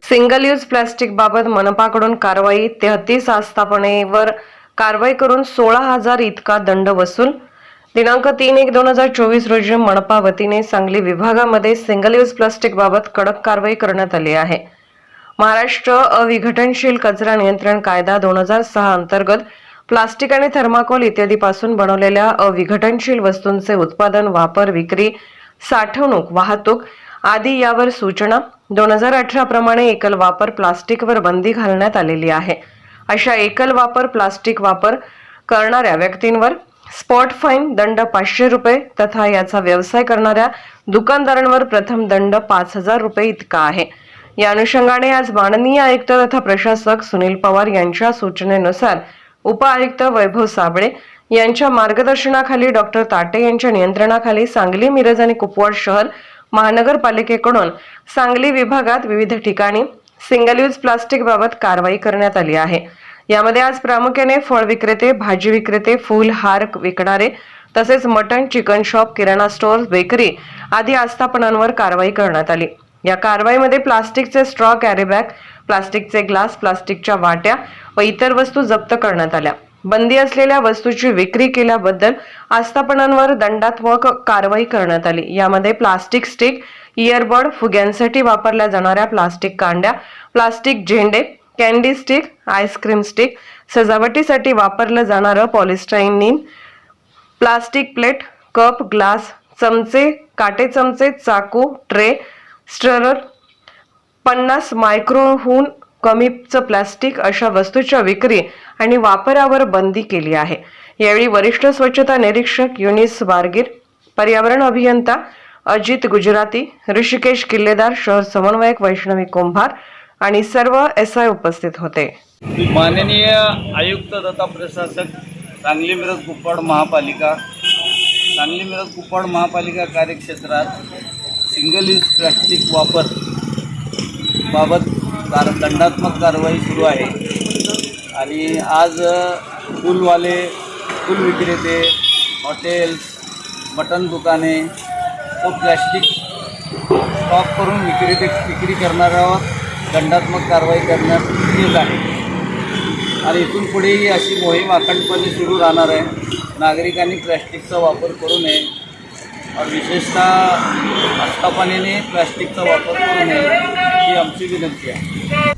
Single use plastic बाबत मनपाकडून कारवाई. 33 आस्थापनेवर कारवाई करून 16,000 इतका दंड वसूल. दिनांक 3/1/2024 रोजी मनपा वतीने सांगली विभागामध्ये सिंगल यूज प्लास्टिक बाबत कडक कारवाई करण्यात आली आहे. महाराष्ट्र अविघटनशील कचरा नियंत्रण कायदा 2006 अंतर्गत प्लास्टिक आणि थर्माकोल इत्यादीपासून बनवलेल्या अविघटनशील वस्तूंचे उत्पादन, वापर, विक्री, साठवणूक, वाहतूक आदी यावर सूचना 2018 प्रमाणे एकल वापर प्लास्टिकवर बंदी घालण्यात आलेली आहे. अशा एकल वापर प्लास्टिक वापर करणाऱ्या व्यक्तींवर स्पॉट फाईन दंड 500 रुपये तथा याचा व्यवसाय करणाऱ्या दुकानदारांवर प्रथम दंड 5,000 रुपये इतका आहे. या अनुषंगाने आज माननीय आयुक्त तथा प्रशासक सुनील पवार यांच्या सूचनेनुसार उपआयुक्त वैभव साबळे यांच्या मार्गदर्शनाखाली डॉक्टर ताटे यांच्या नियंत्रणाखाली सांगली, मिरज आणि कुपवाड शहर महानगरपालिकेकडून सांगली विभागात विविध ठिकाणी सिंगल यूज प्लास्टिक बाबत कारवाई करण्यात आली आहे. यामध्ये आज प्रामुख्याने फळ विक्रेते, भाजी विक्रेते, फूल हार विकणारे तसेच मटण, चिकन शॉप, किराणा स्टोअर, बेकरी आदी आस्थापनांवर कारवाई करण्यात आली. या कारवाईमध्ये प्लास्टिकचे स्ट्रॉ, कॅरी बॅग, प्लास्टिकचे ग्लास, प्लास्टिकच्या वाट्या व इतर वस्तू जप्त करण्यात आल्या. बंदी असलेल्या वस्तूची विक्री केल्याबद्दल आस्थापनांवर दंडात्मक कारवाई करण्यात आली. यामध्ये प्लास्टिक स्टिक, इयरबड, फुग्यांसाठी वापरल्या जाणाऱ्या प्लास्टिक कांड्या, प्लास्टिक झेंडे, कॅन्डी स्टिक, आईस्क्रीम स्टिक, सजावटीसाठी वापरलं जाणारं पॉलिस्टायनिन, प्लास्टिक प्लेट, कप, ग्लास, चमचे, काटे चमचे, चाकू, ट्रे, स्टरर, 50 मायक्रोहून कमीचं प्लास्टिक अशा वस्तूच्या विक्री आणि वापरावर बंदी केली आहे. यावेळी वरिष्ठ स्वच्छता निरीक्षक युनिस बारगीर, पर्यावरण अभियंता अजित गुजराती, ऋषिकेश किल्लेदार, शहर समन्वयक वैष्णवी कुंभार आणि सर्व SI उपस्थित होते. माननीय आयुक्त तथा प्रशासक सांगली मिरज कुपवाड महापालिका, सांगली मिरज कुपवाड महापालिका कार्यक्षेत्रात सिंगल यूज प्लास्टिक वापर बाबत दंडात्मक कारवाई सुरू आहे. आणि आज फूलवाले, फूल विक्रेते, हॉटेल्स, मटण दुकाने व प्लॅस्टिक स्टॉक करून विक्री करणाऱ्यावर दंडात्मक कारवाई करण्यात येत आहे. आणि इथून पुढेही अशी मोहीम अखंडपणे सुरू राहणार आहे. नागरिकांनी प्लॅस्टिकचा वापर करू नये, विशेषतः आस्थापनेने प्लॅस्टिकचा वापर करू नये ही आमची विनंती आहे.